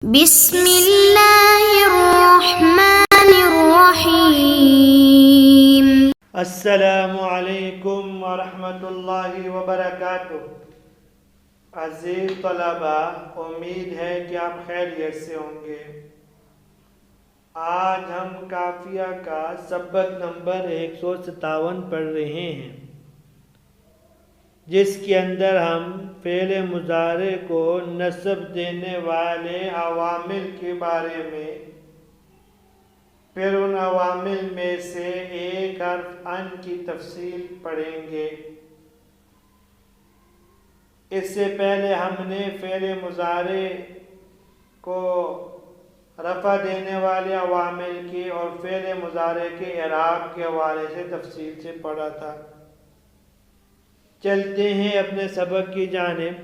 بسم اللہ الرحمن الرحیم۔ السلام علیکم ورحمۃ اللہ وبرکاتہ۔ عزیز طلبہ، امید ہے کہ آپ خیریت سے ہوں گے۔ آج ہم قافیہ کا سبق نمبر 157 پڑھ رہے ہیں، جس کے اندر ہم فعل مضارع کو نصب دینے والے عوامل کے بارے میں، پھر ان عوامل میں سے ایک حرف ان کی تفصیل پڑھیں گے۔ اس سے پہلے ہم نے فعل مضارع کو رفع دینے والے عوامل کی اور فعل مضارع کے اعراب کے حوالے سے تفصیل سے پڑھا تھا۔ چلتے ہیں اپنے سبق کی جانب۔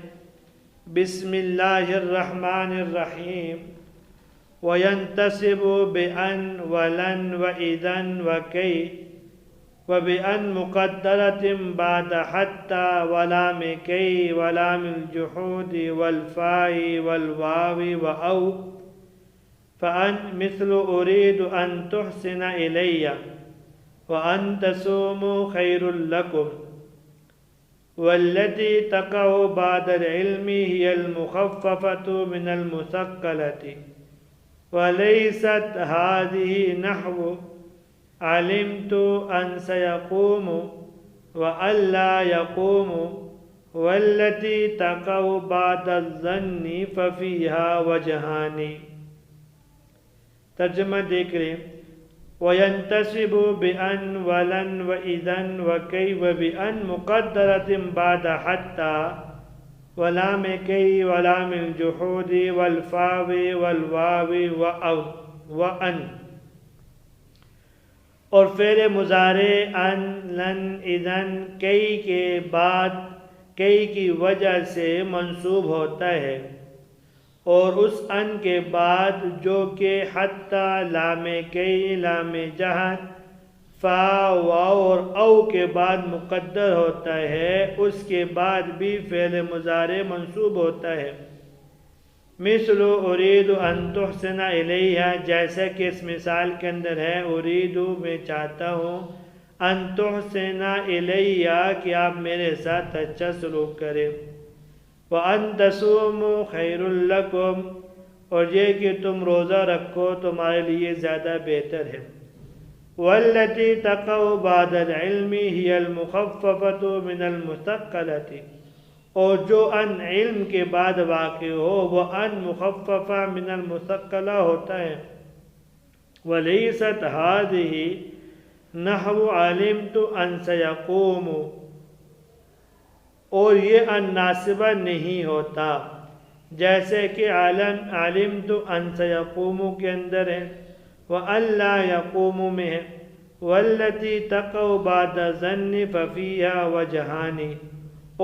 بسم اللہ الرحمن الرحیم۔ وَيَنْتَصِبُ بِأَنْ وَلَنْ وَإِذًا وَكَيْ وَبِأَنْ مُقَدَّرَةٍ بَعْدَ حَتَّى وَلَامِ كَيْ وَلَامِ الْجُحُودِ وَالْفَاءِ وَالْوَاوِ وَأَوْ فَأَنْ مِثْلُ أُرِيدُ أَنْ تُحْسِنَ إِلَيَّ وَأَنْ تَصُومُوا خَيْرٌ لَكُمْ وَالَّتِي تَقَعُ بَعْدَ الْعِلْمِ هِيَ الْمُخَفَّفَةُ مِنَ الْمُثَقَّلَةِ وَلَيْسَتْ هَذِهِ نَحْوُ عَلِمْتُ أَنْ سَيَقُومُ وَأَنْ لَا يَقُومُ وَالَّتِي تَقَعُ بَعْدَ الظَّنِّ فَفِيهَا وَجْهَانِ۔ ترجمہ دیکھ لیں۔ وَيَنْتَصِبُ بِأَنْ وَلَنْ وَإِذًا وَكَيْ وَبِأَنْ مُقَدَّرَةٍ بَعْدَ حَتَّى وَلَامِ كَيْ وَلَامِ الْجُحُودِ وَالْفَاءِ وَالْوَاوِ وَأَنْ، اور فعل مضارع ان، لن، اذن، کئی کے بعد کئی کی وجہ سے منصوب ہوتا ہے، اور اس ان کے بعد جو کہ حتی، لام کئی، لام جہد، فا، واو اور او کے بعد مقدر ہوتا ہے، اس کے بعد بھی فعل مضارع منصوب ہوتا ہے۔ مثل ارید ان تحسن الیہ، جیسا کہ اس مثال کے اندر ہے، ارید میں چاہتا ہوں، ان تحسن الیہ کہ آپ میرے ساتھ اچھا سلوک کریں، وَأَن تَصُومُوا خَيْرٌ لَكُمْ، اور یہ کہ تم روزہ رکھو تمہارے لیے زیادہ بہتر ہے۔ وَالَّتِي تَقَعُ بَعْدَ الْعِلْمِ هِيَ الْمُخَفَّفَةُ مِنَ الْمُثَقَّلَةِ، اور جو ان علم کے بعد واقع ہو وہ ان مخففہ من المثقلہ ہوتا ہے۔ وَلَيْسَتْ هَذِهِ نَحْوُ عَلِمْتُ أَنْ سَيَقُومُ، اور یہ ان ناصبہ نہیں ہوتا جیسے کہ عَلِمْتُ أَنْ سَيَقُومُ کے اندر ہے، وَأَنْ لَا يَقُومُ میں ہے، وَالَّتِي تَقَعُ بَعْدَ ظَنِّ فَفِيهَا وَجْهَانِ،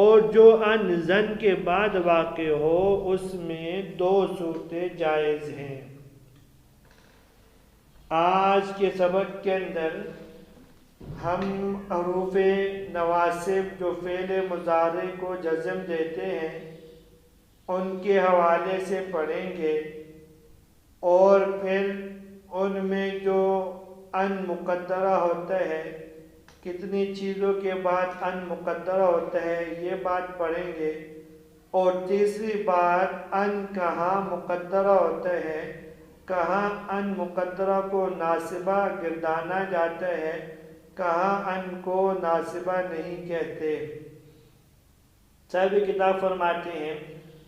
اور جو ان زن کے بعد واقع ہو اس میں دو صورتیں جائز ہیں۔ آج کے سبق کے اندر ہم حروف نواسب جو فعل مضارع کو جزم دیتے ہیں ان کے حوالے سے پڑھیں گے، اور پھر ان میں جو ان مقدرہ ہوتا ہے، کتنی چیزوں کے بعد ان مقدرہ ہوتا ہے یہ بات پڑھیں گے، اور تیسری بات ان کہاں مقدرہ ہوتا ہے، کہاں ان مقدرہ کو ناصبہ گردانا جاتا ہے، کہاں ان کو ناصبہ نہیں کہتے۔ صاحب کتاب فرماتے ہیں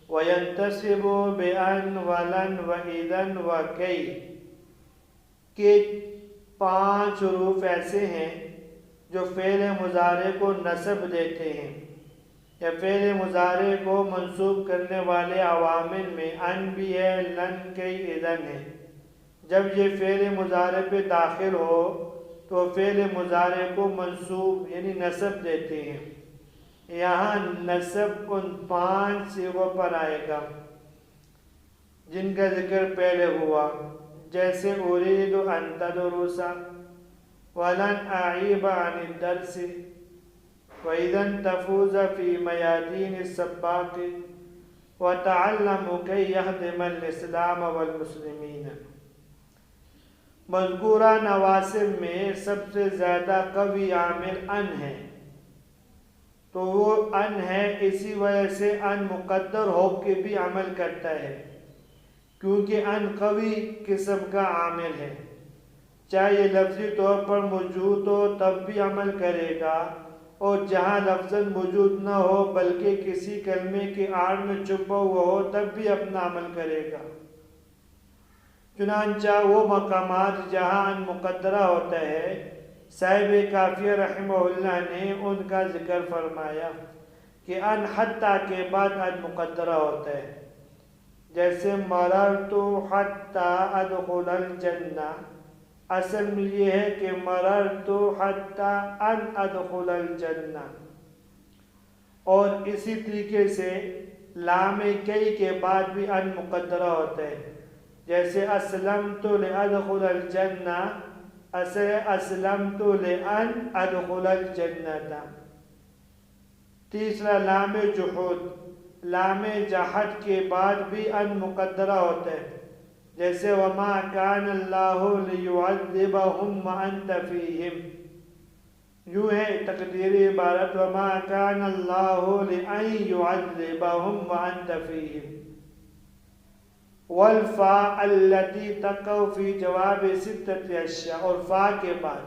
وَيَنْتَصِبُ بِأَنْ وَلَنْ وَإِذًا وَكَيْ، کہ 5 حروف ایسے ہیں جو فعل مضارع کو نصب دیتے ہیں یا فعل مضارع کو منصوب کرنے والے عوامل میں ان بھی ہے، لن، کئی، اذن ہے۔ جب یہ فعل مضارع پہ داخل ہو تو فعل مضارع کو منصوب یعنی نصب دیتے ہیں۔ یہاں نصب ان 5 صیغوں پر آئے گا جن کا ذکر پہلے ہوا، جیسے ارید ان تدرس، ولن اعیب عن الدرس، وَإِذًا تَفُوزَ فِي مَيَادِينِ السَّبَّاقِ، وَتَعَلَّمُ كَيْ يَخْدِمَ الْإِسْلَامَ وَالْمُسْلِمِينَ۔ مذکورہ نواسب میں سب سے زیادہ قوی عامل ان ہے، تو وہ ان ہے، اسی وجہ سے ان مقدر ہو کے بھی عمل کرتا ہے، کیونکہ ان قوی قسم کا عامل ہے، چاہے یہ لفظی طور پر موجود ہو تب بھی عمل کرے گا، اور جہاں لفظاً موجود نہ ہو بلکہ کسی کلمے کی آڑ میں چھپا ہوا ہو تب بھی اپنا عمل کرے گا۔ چنانچہ وہ مقامات جہاں ان مقدرہ ہوتا ہے، صاحب کافیہ رحمہ اللہ نے ان کا ذکر فرمایا کہ ان حتیٰ کے بعد ان مقدرہ ہوتا ہے، جیسے مررت حتیٰ ادخل الجنہ، اصل میں یہ ہے کہ مررت حتیٰ ان ادخل الجنہ، اور اسی طریقے سے لام کئی کے بعد بھی ان مقدرہ ہوتا ہے، جیسے اسلمت لأدخل الجنہ، اصل اسلمت لأن ادخل الجنہ۔ تیسرا لام جحود، لام جحد کے بعد بھی ان مقدرہ ہوتا ہے، جیسے وما کان اللہ لیعذبہم وانت فیہم، یوں ہے تقدیری عبارت وما کان اللہ لأن یعذبہم وانت فیہم۔ والفاء التي تقع فی جواب ستۃ اشیاء، اور فا کے بعد،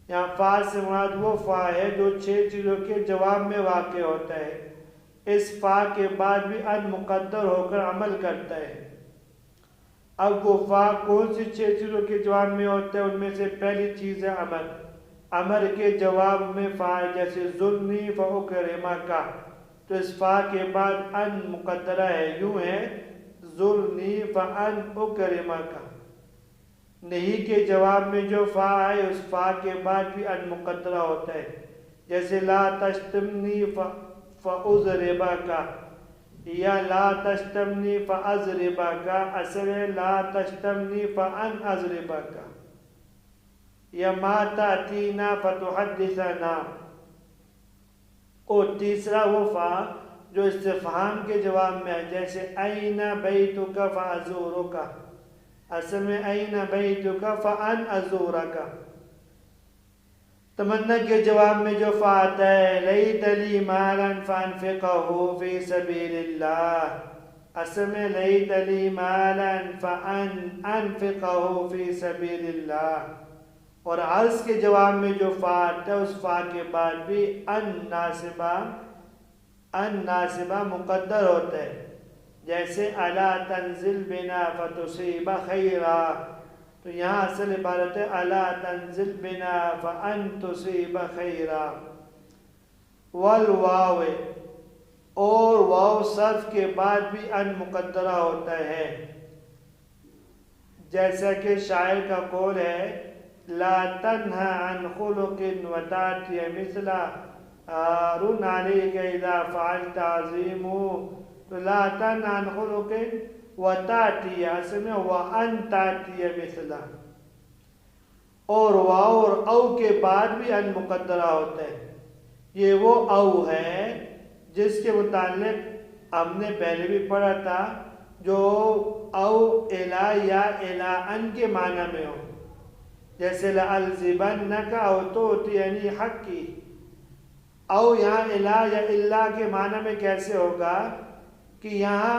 یہاں فا سے مراد وہ فا ہے جو 6 چیزوں کے جواب میں واقع ہوتا ہے، اس فا کے بعد بھی ان مقدر ہو کر عمل کرتا ہے۔ اب وہ فا کون سی 6 چیزوں کے جواب میں ہوتا ہے؟ ان میں سے پہلی چیز ہے امر، امر کے جواب میں فا، جیسے ذلنی فاکرمک، تو اس فا کے بعد ان مقدرہ ہے، یوں ہے ذلنی فان اکرمک۔ نہیں کے جواب میں جو فا ہے اس فا کے بعد بھی ان مقدرہ ہوتا ہے، جیسے لا تشتمنی فاضربک، یا لا تشتمنی فاضربک، اصل ہے لا تشتمنی فان اضربک، یا ما تأتینا فتحدثنا۔ اور تیسرا وہ فا جو استفہام کے جواب میں ہے، جیسے این بیتک فازورک، اصل میں این بیتک فان ازورک۔ تمنا کے جواب میں جو فا آتا ہے لیت لی مالا فانفقہ فی سبیل اللہ، اصل میں لیت لی مالا فانفقہ فی سبیل اللہ۔ اور عرض کے جواب میں جو فا آتا ہے اس فا کے بعد بھی ان ناصبہ مقدر ہوتا ہے، جیسے الا تنزل بنا فتصیب خیرا، تو یہاں اصل عبارت ہے الا تنزل بنا فان تصیب خیرا۔ والواو، اور واو صرف کے بعد بھی ان مقدرہ ہوتا ہے، جیسا کہ شاعر کا قول ہے لا تنہا عن خلق وتاتی مثلا رن علیک اذا فعلت عظیم، تو لا تنہا عن خلق وتاتی، اصل میں وان تاتی مثلا، اور واو اور او کے بعد بھی ان مقدرہ ہوتا ہے۔ یہ وہ او ہے جس کے متعلق ہم نے پہلے بھی پڑھا تھا، جو او الا یا الا ان کے معنی میں ہو، جیسے لألزمنک او تؤتینی حقی، او یہاں الا یا الا کے معنی میں کیسے ہوگا کہ یہاں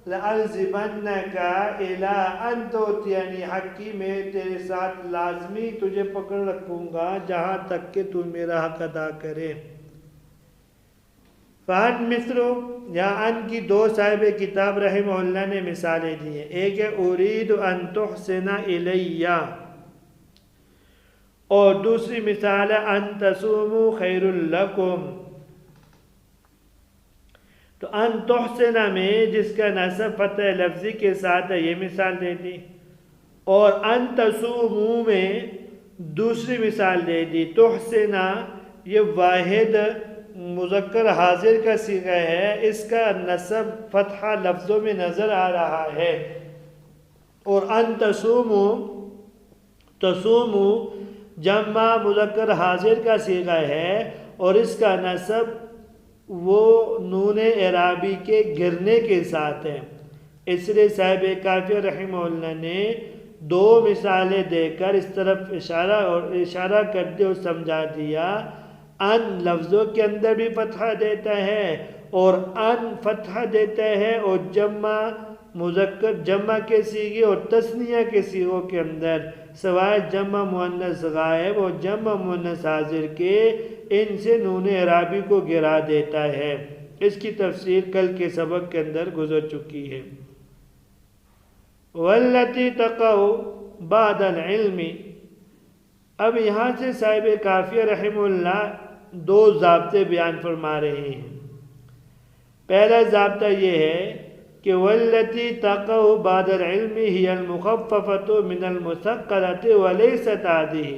لألزمنک الا ان تؤتینی حقی، میں تیرے ساتھ لازمی تجھے پکڑ رکھوں گا جہاں تک کہ تو میرا حق ادا کرے۔ فان مثلو، یہاں ان کی 2 صاحب کتاب رحمہ اللہ نے مثالیں دی ہیں، ایک ہے ارید ان تحسن الی، اور دوسری مثال ہے ان تصوموا خیر لکم۔ تو ان تحسن میں جس کا نصب فتح لفظی کے ساتھ ہے یہ مثال دے دی، اور ان تصوموا میں دوسری مثال دے دی۔ تحسن یہ واحد مذکر حاضر کا صیغہ ہے، اس کا نصب فتحہ لفظوں میں نظر آ رہا ہے، اور ان تصوموا جمع مذکر حاضر کا صیغہ ہے اور اس کا نصب وہ نون اعرابی کے گرنے کے ساتھ ہے۔ اس لیے صاحب کافیہ رحمہ اللہ نے دو مثالیں دے کر اس طرف اشارہ کرتے اور سمجھا دیا، ان لفظوں کے اندر بھی فتحہ دیتا ہے اور ان فتحہ دیتا ہے، اور جمع مذکر جمع کے صیغے اور تثنیہ کے صیغوں کے اندر سوائے جمع مؤنث غائب اور جمع مؤنث حاضر کے ان سے نون اعرابی کو گرا دیتا ہے۔ اس کی تفسیر کل کے سبق کے اندر گزر چکی ہے۔ واللتی تقع بعد العلم، اب یہاں سے صاحب کافیہ رحمہ اللہ دو ضابطے بیان فرما رہے ہیں۔ پہلا ضابطہ یہ ہے کہ واللتی تقع بعد العلم ہی المخففۃ من المثقلۃ ولیست هذه،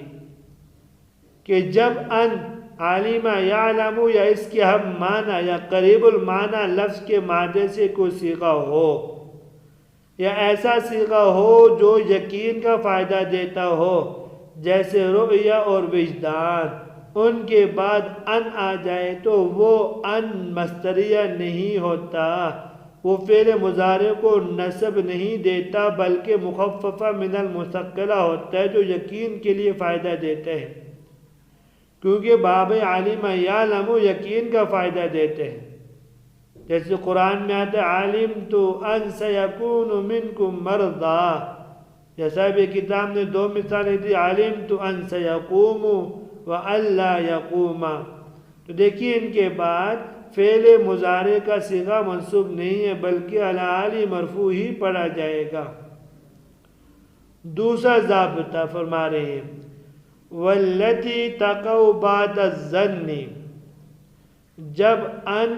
کہ جب ان عالم یعلم یا اس کے ہم معنی یا قریب المعنی لفظ کے مادے سے کوئی صیغہ ہو یا ایسا صیغہ ہو جو یقین کا فائدہ دیتا ہو، جیسے رؤیا اور وجدان، ان کے بعد ان آ جائے تو وہ ان مصدریہ نہیں ہوتا، وہ فعل مضارع کو نصب نہیں دیتا بلکہ مخففہ من المثقلہ ہوتا ہے جو یقین کے لیے فائدہ دیتا ہے، کیونکہ باب عالم یعلم یقین کا فائدہ دیتے ہیں۔ جیسے قرآن میں آتا ہے علمت ان سیکون منکم مرضی، یا صاحب کتاب نے دو مثالیں دی، علمت ان سیقوم وان لا یقوم، تو دیکھیے ان کے بعد فعل مضارع کا صیغہ منصوب نہیں ہے بلکہ علی حال مرفوع ہی پڑھا جائے گا۔ دوسرا ضابطہ فرما رہے ہیں واللتی تقع بعد الظن، جب ان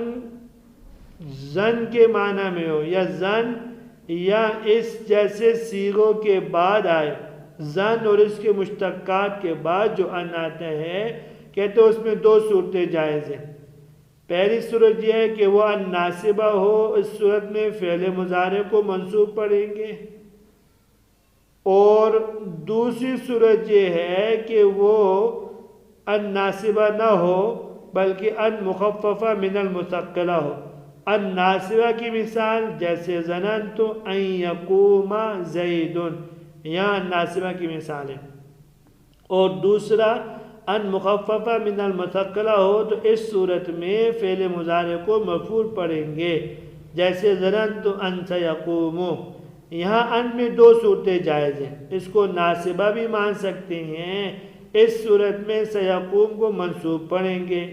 ظن کے معنی میں ہو یا ظن یا اس جیسے صیغوں کے بعد آئے، ظن اور اس کے مشتقات کے بعد جو ان آتا ہے، کہتے ہیں اس میں دو صورتیں جائز ہیں۔ پہلی صورت یہ ہے کہ وہ ان ناصبہ ہو، اس صورت میں فعل مضارع کو منصوب پڑھیں گے، اور دوسری صورت یہ ہے کہ وہ ان ناصبہ نہ ہو بلکہ ان مخففہ من المثقلہ ہو۔ ان ناصبہ کی مثال جیسے ظننت ان یقوم زید، یہاں ان ناصبہ کی مثال ہے، اور دوسرا ان مخففہ من المثقلہ ہو تو اس صورت میں فعل مضارع کو مفعول پڑھیں گے، جیسے ظننت ان سیقوم۔ یہاں ان میں دو صورتیں جائز ہیں، اس کو ناصبہ بھی مان سکتے ہیں، اس صورت میں سیقوم کو منصوب پڑھیں گے،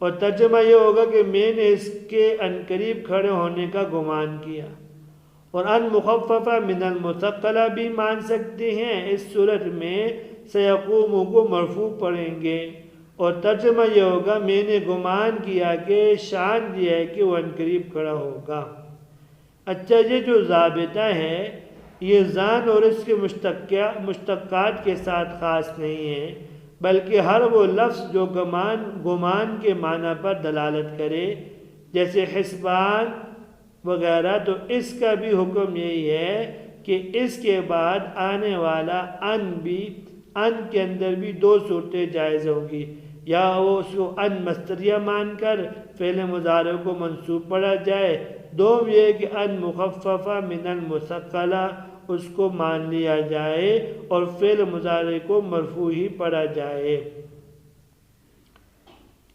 اور ترجمہ یہ ہوگا کہ میں نے اس کے عنقریب کھڑے ہونے کا گمان کیا، اور ان مخففہ من المثقلہ بھی مان سکتے ہیں، اس صورت میں سیقوم کو مرفوع پڑھیں گے، اور ترجمہ یہ ہوگا میں نے گمان کیا کہ شان دیا ہے کہ وہ عنقریب کھڑا ہوگا۔ اچھا، یہ جو ضابطہ ہے یہ ظن اور اس کے مشتقات کے ساتھ خاص نہیں ہے، بلکہ ہر وہ لفظ جو گمان کے معنی پر دلالت کرے، جیسے حسبان وغیرہ، تو اس کا بھی حکم یہی ہے کہ اس کے بعد آنے والا ان کے اندر بھی دو صورتیں جائز ہوں گی، یا وہ اس کو ان مصدریہ مان کر فعل مضارع کو منصوب پڑھا جائے، دوم یہ کہ ان مخففہ من المثقلہ اس کو مان لیا جائے اور فعل مضارع کو مرفوع ہی پڑھا جائے۔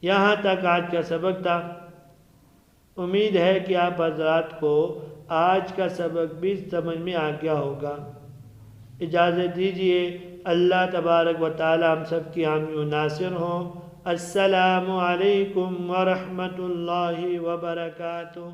یہاں تک آج کا سبق تھا۔ امید ہے کہ آپ حضرات کو آج کا سبق بھی سمجھ میں آ گیا ہوگا۔ اجازت دیجیے، اللہ تبارک و تعالی ہم سب کی حامی و ناصر ہوں۔ السلام علیکم ورحمۃ اللہ وبرکاتہ۔